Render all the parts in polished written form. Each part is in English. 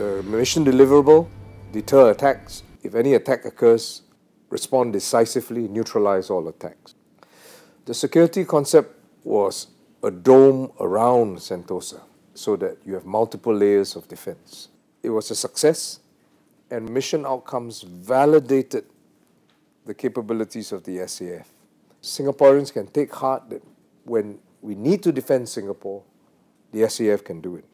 The mission deliverable: deter attacks. If any attack occurs, respond decisively, neutralize all attacks. The security concept was a dome around Sentosa so that you have multiple layers of defense. It was a success, and mission outcomes validated the capabilities of the SAF. Singaporeans can take heart that when we need to defend Singapore, the SAF can do it.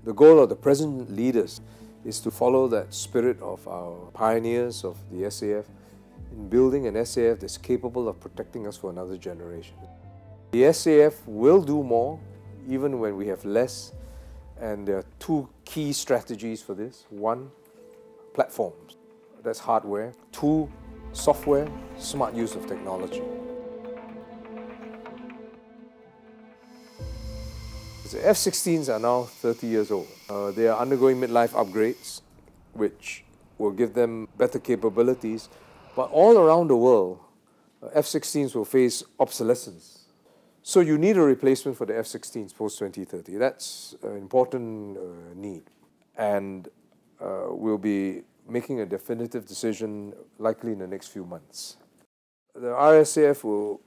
The goal of the present leaders is to follow that spirit of our pioneers of the SAF in building an SAF that's capable of protecting us for another generation. The SAF will do more even when we have less, and there are two key strategies for this. One, platforms, that's hardware. Two, software, smart use of technology. The F-16s are now 30 years old. They are undergoing midlife upgrades, which will give them better capabilities. But all around the world, F-16s will face obsolescence. So you need a replacement for the F-16s post-2030. That's an important need. And we'll be making a definitive decision likely in the next few months. The RSAF will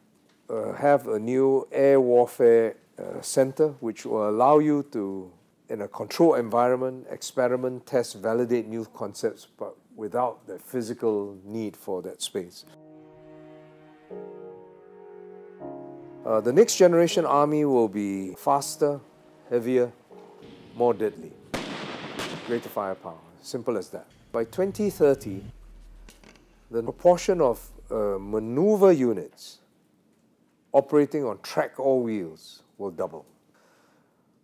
have a new air warfare center, which will allow you to, in a controlled environment, experiment, test, validate new concepts, but without the physical need for that space. The next generation army will be faster, heavier, more deadly, greater firepower, simple as that. By 2030, the proportion of maneuver units operating on track or wheels will double.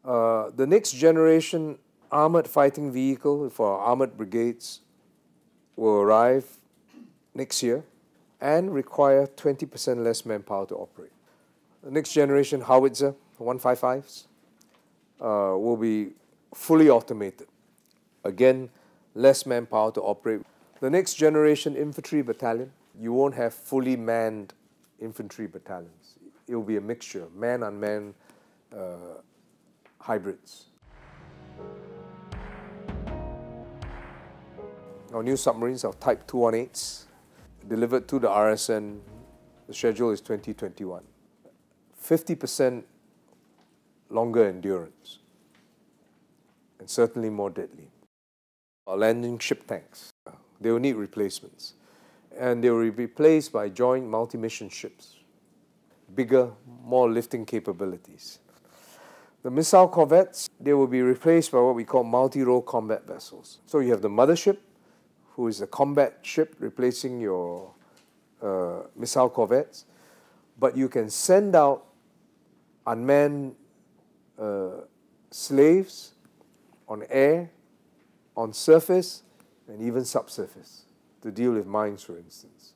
The next generation armored fighting vehicle for our armored brigades will arrive next year and require 20% less manpower to operate. The next generation howitzer, 155s, will be fully automated. Again, less manpower to operate. The next generation infantry battalion, you won't have fully manned infantry battalions. It will be a mixture, man-unmanned hybrids. Our new submarines are Type 218s, delivered to the RSN. The schedule is 2021. 50% longer endurance, and certainly more deadly. Our landing ship tanks, they will need replacements, and they will be replaced by joint multi-mission ships, bigger, more lifting capabilities. The missile corvettes, they will be replaced by what we call multi-role combat vessels. So you have the mothership, who is a combat ship replacing your missile corvettes, but you can send out unmanned slaves on air, on surface, and even subsurface to deal with mines, for instance.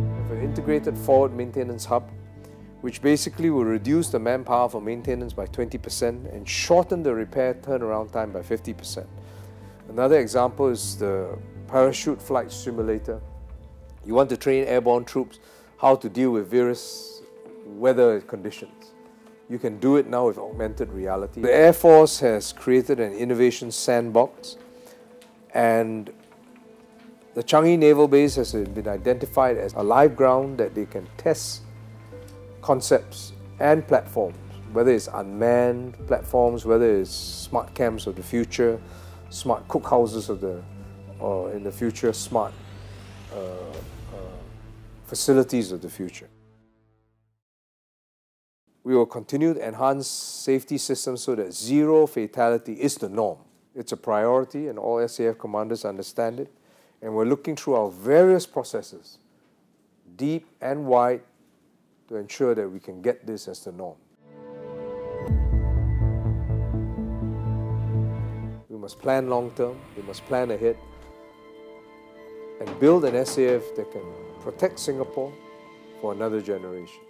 We have an integrated forward maintenance hub, which basically will reduce the manpower for maintenance by 20% and shorten the repair turnaround time by 50%. Another example is the parachute flight simulator. You want to train airborne troops how to deal with various weather conditions. You can do it now with augmented reality. The Air Force has created an innovation sandbox, and the Changi Naval Base has been identified as a live ground that they can test concepts and platforms, whether it's unmanned platforms, whether it's smart camps of the future, smart cookhouses of the, or in the future, smart facilities of the future. We will continue to enhance safety systems so that zero fatality is the norm. It's a priority, and all SAF commanders understand it. And we're looking through our various processes, deep and wide, to ensure that we can get this as the norm. We must plan long term, we must plan ahead, and build an SAF that can protect Singapore for another generation.